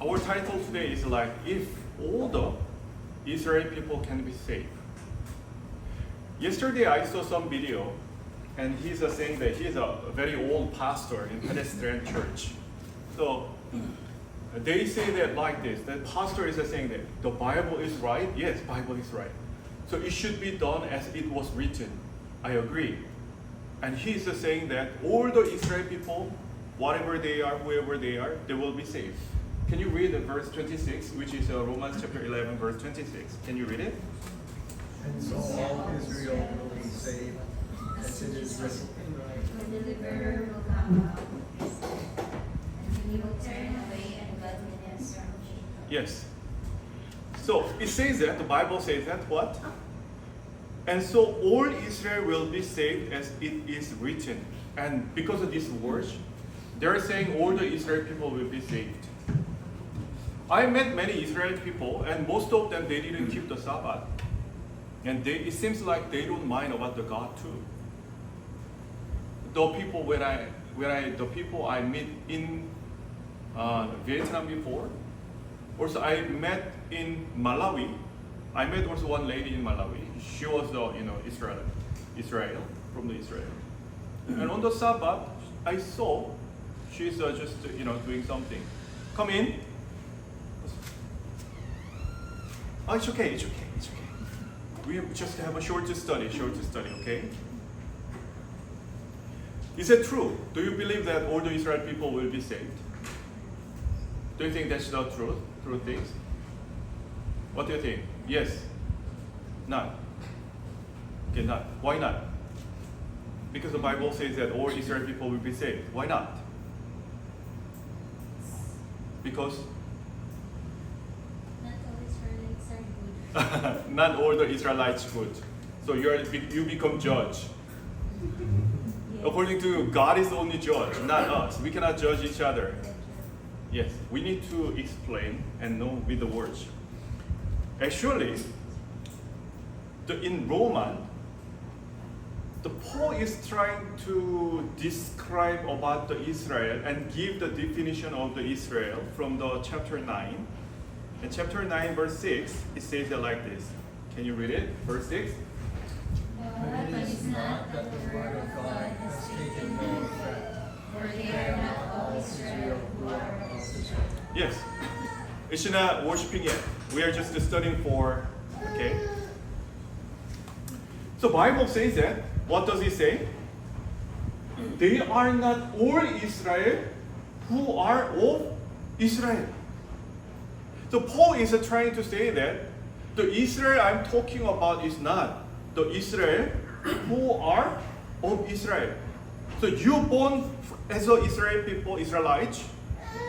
our title today is like, if all the Israeli people can be saved. Yesterday I saw some video, and he's saying that he's a very old pastor in pedestrian church. So they say that like this, the pastor is saying that the Bible is right. Yes, Bible is right. So it should be done as it was written. I agree. And he's saying that all the Israel people, whatever they are, whoever they are, they will be saved. Can you read verse 26, which is Romans chapter 11, verse 26? Can you read it? And so all Israel will be saved, as it is written. The deliverer will come out of his land, and he will turn away ungodliness from Jacob. Yes. So it says that, the Bible says that, what? And so all Israel will be saved as it is written. And because of this words, they're saying all the Israel people will be saved. I met many Israeli people, and most of them, they didn't keep the Sabbath. And it seems like they don't mind about the God too. The people the people I met in Vietnam before, also I met in Malawi. I met also one lady in Malawi. She was Israel from the Israel. And on the Sabbath, I saw she's just doing something. Come in. Oh, it's okay. We just have a short study, okay? Is it true? Do you believe that all the Israel people will be saved? Do you think that's not true things? What do you think? Yes? Not? Okay, not. Why not? Because the Bible says that all Israel people will be saved. Why not? Because not all the Israelites good. So you become judge. According to you, God is the only judge, not us. We cannot judge each other. Yes, we need to explain and know with the words. Actually, in Roman, the Paul is trying to describe about the Israel and give the definition of the Israel from the chapter 9. In chapter 9, verse 6, it says it like this. Can you read it? Verse 6. But it is not that the word of God has taken no effect, for they are not all Israel who are of Israel. Yes. It's not worshiping yet. We are just studying for, okay? So Bible says that. What does it say? They are not all Israel who are of Israel. So Paul is trying to say that the Israel I'm talking about is not the Israel who are of Israel. So you born as an Israel people, Israelites,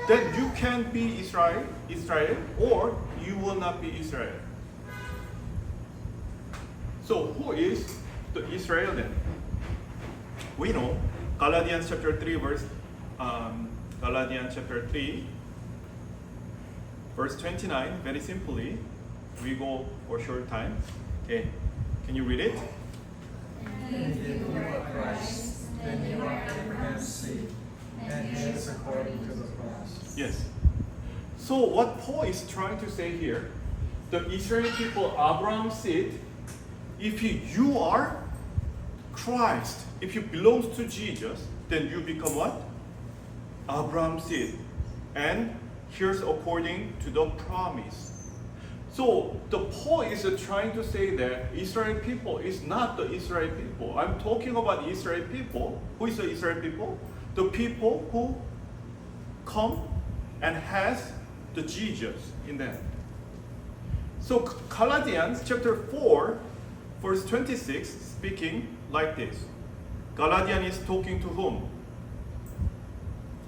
then you can be Israel, or you will not be Israel. So who is the Israel then? We know Galatians chapter 3 verse 29, very simply, we go for a short time. Okay, can you read it? And if you are Christ, then you are Abraham's seed, and heirs according to the promise. Yes. So what Paul is trying to say here, the Israeli people, Abraham's seed, if you are Christ, if you belong to Jesus, then you become what? Abraham's seed. And here's according to the promise. So the Paul is trying to say that Israel people is not the Israel people. I'm talking about Israel people. Who is the Israel people? The people who come and has the Jesus in them. So Galatians chapter 4, verse 26, speaking like this. Galatian is talking to whom?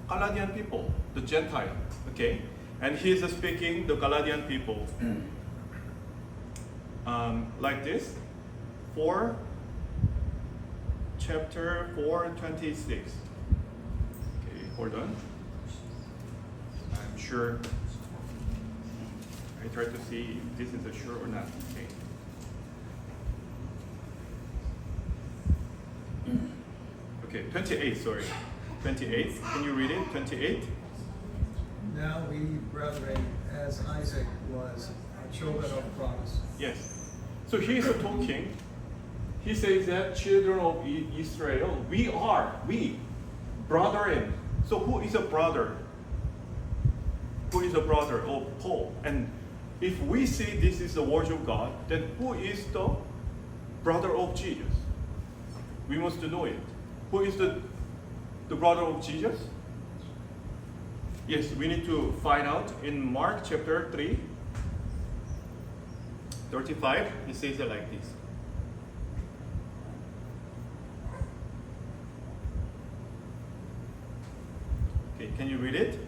Galatian people, the Gentile. Okay, and he is speaking the Galatian people like this. Chapter 4:26. Okay, hold on. I'm sure. I try to see if this is a sure or not. Okay, 28. Sorry, 28. Can you read it? 28. Now we, brethren, as Isaac was, are children of promise. Yes. So he is talking. He says that children of Israel, we, brethren. So who is a brother? Who is a brother of Paul? And if we say this is the word of God, then who is the brother of Jesus? We must know it. Who is the brother of Jesus? Yes, we need to find out in Mark chapter 3, 35. It says it like this. Okay, can you read it?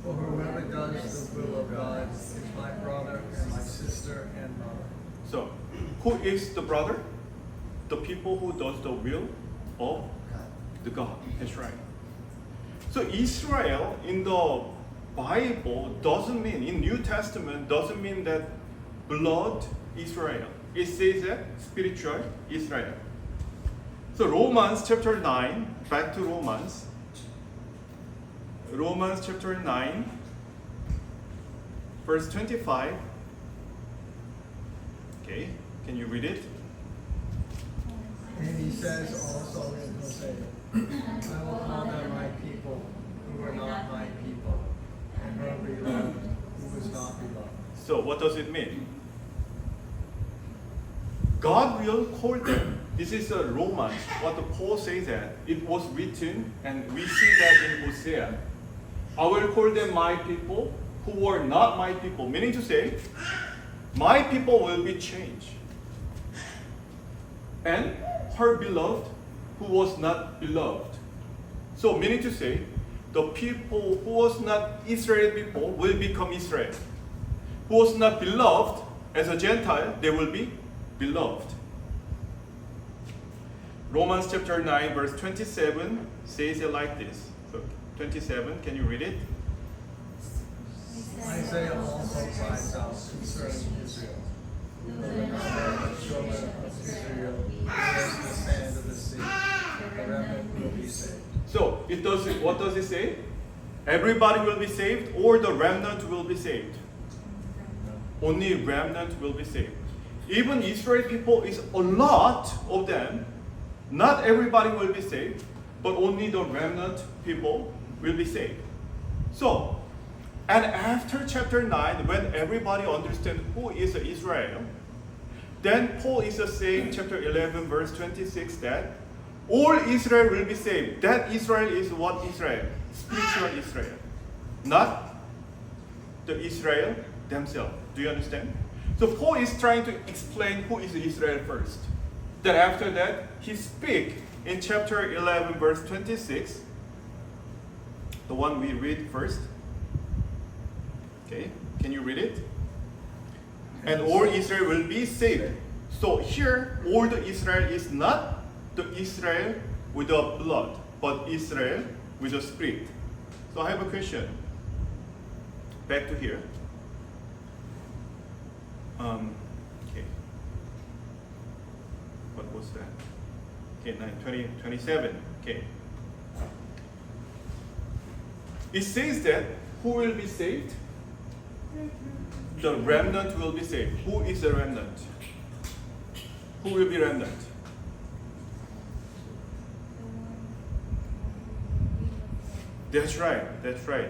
For whoever does the will of God is my brother and my sister and mother. So, who is the brother? The people who does the will of the God. That's right. So Israel in the Bible doesn't mean, in New Testament, doesn't mean that blood Israel. It says that spiritual Israel. So Romans chapter 9, back to Romans. Romans chapter 9, verse 25. Okay, can you read it? And he says also in Hosea, I will call them my people who are not my people, and her beloved who was not beloved. So what does it mean? God will call them. This is a Romans. What the Paul says that it was written, and we see that in Hosea. I will call them my people who were not my people. Meaning to say, my people will be changed. And her beloved who was not beloved. So meaning to say, the people who was not Israel people will become Israel. Who was not beloved as a Gentile, they will be beloved. Romans chapter 9 verse 27 says it like this. So 27, can you read it? Isaiah also cries out concerning Israel. The number of the children of Israel is the sand of the sea. The remnant will be saved. So what does it say? Everybody will be saved, or the remnant will be saved? Only remnant will be saved. Even Israel people is a lot of them. Not everybody will be saved, but only the remnant people will be saved. So, and after chapter 9, when everybody understands who is Israel, then Paul is saying, chapter 11, verse 26, that all Israel will be saved. That Israel is what Israel? Spiritual Israel. Not the Israel themselves. Do you understand? So Paul is trying to explain who is Israel first. Then after that, he speaks in chapter 11, verse 26, the one we read first. Okay, can you read it? And all Israel will be saved. So here, all the Israel is not the Israel with the blood, but Israel with the spirit. So I have a question. Back to here. Okay. What was that? Okay, 27. Okay. It says that who will be saved? The remnant will be saved. Who is the remnant? Who will be remnant? That's right. That's right.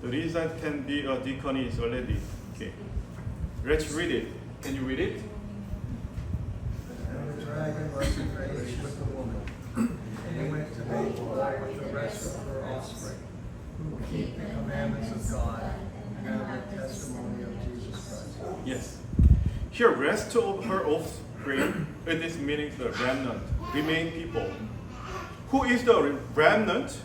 The reason can be a deaconess already. Okay. Let's read it. Can you read it? And the dragon was enraged with the woman, and went to make war with the rest of her offspring, who keep the commandments of God and have the testimony of Jesus Christ. Yes. Here, rest of her offspring, it is meaning the remnant, remain people. Who is the remnant?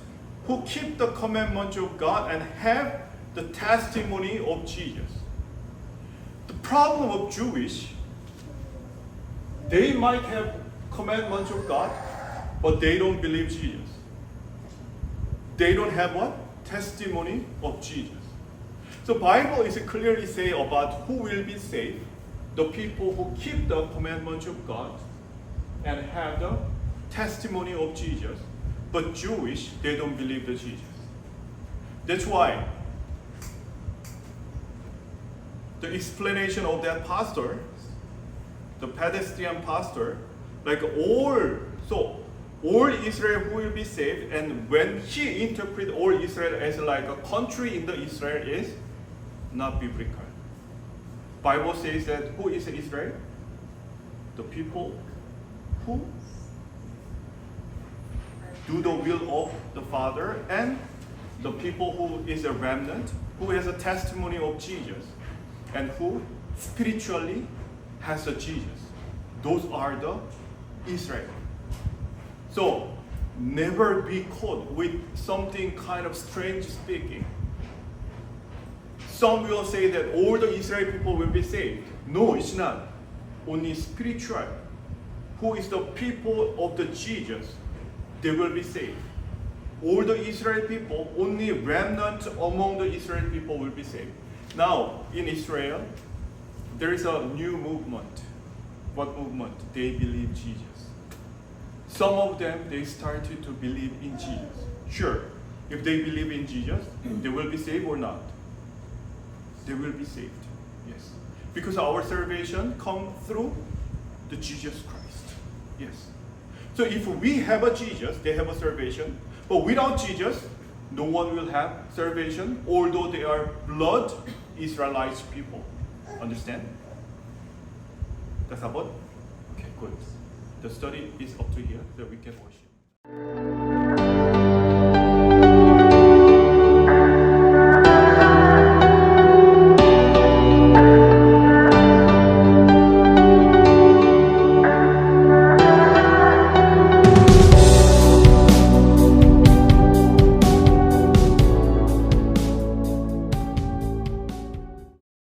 Who keep the commandments of God and have the testimony of Jesus. The problem of Jewish, they might have commandments of God, but they don't believe Jesus. They don't have what? Testimony of Jesus. So Bible is clearly say about who will be saved, the people who keep the commandments of God and have the testimony of Jesus. But Jewish, they don't believe the Jesus. That's why the explanation of that pastor, the pedestrian pastor, like all Israel who will be saved, and when he interpret all Israel as like a country in the Israel is not biblical. Bible says that who is Israel? The people who do the will of the Father, and the people who is a remnant, who has a testimony of Jesus, and who spiritually has a Jesus. Those are the Israel. So never be caught with something kind of strange speaking. Some will say that all the Israel people will be saved. No, it's not. Only spiritual. Who is the people of the Jesus, they will be saved. All the Israel people, only remnant among the Israel people will be saved. Now, in Israel, there is a new movement. What movement? They believe Jesus. Some of them, they started to believe in Jesus. Sure, if they believe in Jesus, they will be saved or not? They will be saved, yes. Because our salvation comes through the Jesus Christ, yes. So if we have a Jesus, they have a salvation. But without Jesus, no one will have salvation, although they are blood Israelites people. Understand? That's about? Okay, good. The study is up to here, that we can worship.